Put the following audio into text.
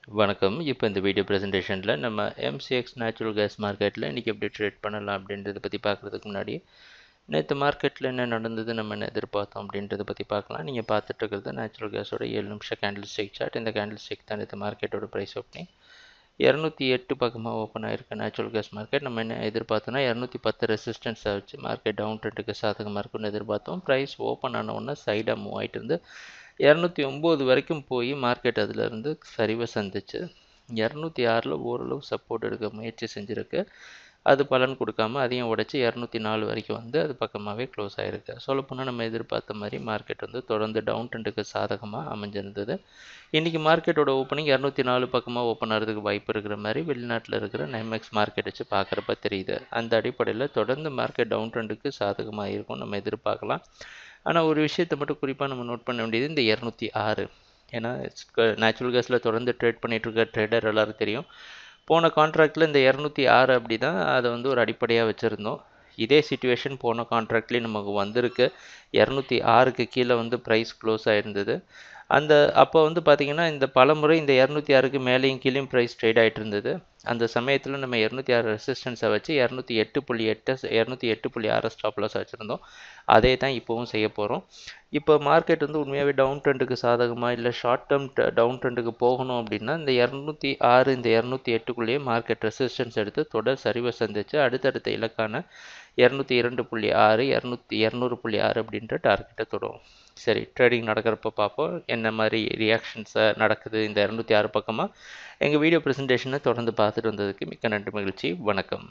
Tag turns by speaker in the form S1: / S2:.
S1: வணக்கம். இப்போ இந்த வீடியோ ப்ரெசன்டேஷனில் நம்ம எம்சிஎக்ஸ் நேச்சுரல் கேஸ் மார்க்கெட்டில் இன்றைக்கி எப்படி ட்ரேட் பண்ணலாம் அப்படின்றத பற்றி பார்க்குறதுக்கு முன்னாடி நேற்று மார்க்கெட்டில் என்ன நடந்தது, நம்ம என்ன எதிர்பார்த்தோம் அப்படின்றத பற்றி பார்க்கலாம். நீங்கள் பார்த்துட்டு இருக்கிறது நேச்சுரல் கேஸோட 7 நிமிஷம் கேண்டில் ஸ்டிக் சார்ட். இந்த கேண்டில் ஸ்டிக் தான் நேற்று மார்க்கெட்டோட ப்ரைஸ் ஓப்பனிங் 208 பக்கமாக ஓப்பன் ஆகிருக்கு நேச்சுரல் கேஸ் மார்க்கெட். நம்ம என்ன எதிர்பார்த்தோன்னா 210 ரெசிஸ்டன்ஸை வச்சு மார்க்கெட் டவுன் ட்ரெண்டுக்கு சாதகமாக இருக்குன்னு எதிர்பார்த்தோம். ப்ரைஸ் ஓப்பன் ஆன உடனே சைடாக மூவ் ஆகிட்டு இருந்து 209 வரைக்கும் போய் மார்க்கெட் அதிலிருந்து சரிவை சந்திச்சு 206 ஓரளவு சப்போர்ட் எடுக்க முயற்சி செஞ்சுருக்கு. அது பலன் கொடுக்காம அதையும் உடைச்சி 204 வரைக்கும் வந்து அது பக்கமாகவே க்ளோஸ் ஆகிருக்கு. சொல்லப்போனால் நம்ம எதிர்பார்த்த மாதிரி மார்க்கெட் வந்து தொடர்ந்து டவுன் ட்ரெண்டுக்கு சாதகமாக அமைஞ்சிருந்தது. இன்றைக்கி மார்க்கெட்டோட ஓப்பனிங் 204 பக்கமாக ஓப்பன் ஆகிறதுக்கு வாய்ப்பு இருக்கிற மாதிரி வெளிநாட்டில் இருக்கிற நைமெக்ஸ் மார்க்கெட் வச்சு பார்க்குறப்ப தெரியுது. அந்த அடிப்படையில் தொடர்ந்து மார்க்கெட் டவுன் ட்ரெண்டுக்கு சாதகமாக இருக்கும் நம்ம எதிர்பார்க்கலாம். ஆனால் ஒரு விஷயத்தை மட்டும் குறிப்பாக நம்ம நோட் பண்ண வேண்டியது இந்த 206. ஏன்னா நேச்சுரல் கேஸில் தொடர்ந்து ட்ரேட் பண்ணிகிட்டு இருக்க ட்ரேடர் எல்லாரும் தெரியும். போன கான்ட்ராக்டில் இந்த 206 அப்படி தான் அதை வந்து ஒரு அடிப்படையாக வச்சுருந்தோம். இதே சிச்சுவேஷன் போன கான்ட்ராக்ட்லேயும் நமக்கு வந்திருக்கு. 206க்கு கீழே வந்து ப்ரைஸ் க்ளோஸ் ஆகிருந்தது. அப்போ வந்து பார்த்திங்கன்னா இந்த பல முறை இந்த 206க்கு மேலேயும் கீழேயும் ப்ரைஸ் ட்ரேட் ஆகிட்டு இருந்தது. அந்த சமயத்தில் நம்ம 206 ரெசிஸ்டன்ஸை வச்சு 208.6 ஸ்டாப் லாஸ் வச்சுருந்தோம். அதே தான் இப்போவும் செய்ய போகிறோம். இப்போ மார்க்கெட் வந்து உண்மையாகவே டவுன் ட்ரெண்டுக்கு சாதகமாக இல்லை ஷார்ட் டேர்ம் டவுன் ட்ரெண்டுக்கு போகணும் அப்படின்னா இந்த 206 இந்த 208க்குள்ளேயே மார்க்கெட் ரெசிஸ்டன்ஸ் எடுத்து தொடர் சரிவை சந்திச்சு அடுத்தடுத்த இலக்கான 202.6 200.6 அப்படின்ற டார்கெட்டை தொடும். சரி, ட்ரேடிங் நடக்கிறப்ப பார்ப்போம் என்ன மாதிரி ரியாக்ஷன்ஸை நடக்குது இந்த 206 பக்கமாக. எங்கள் வீடியோ ப்ரெசன்டேஷனை தொடர்ந்து பார்த்துட்டு வந்ததுக்கு மிக்க நன்றி, மகிழ்ச்சி, வணக்கம்.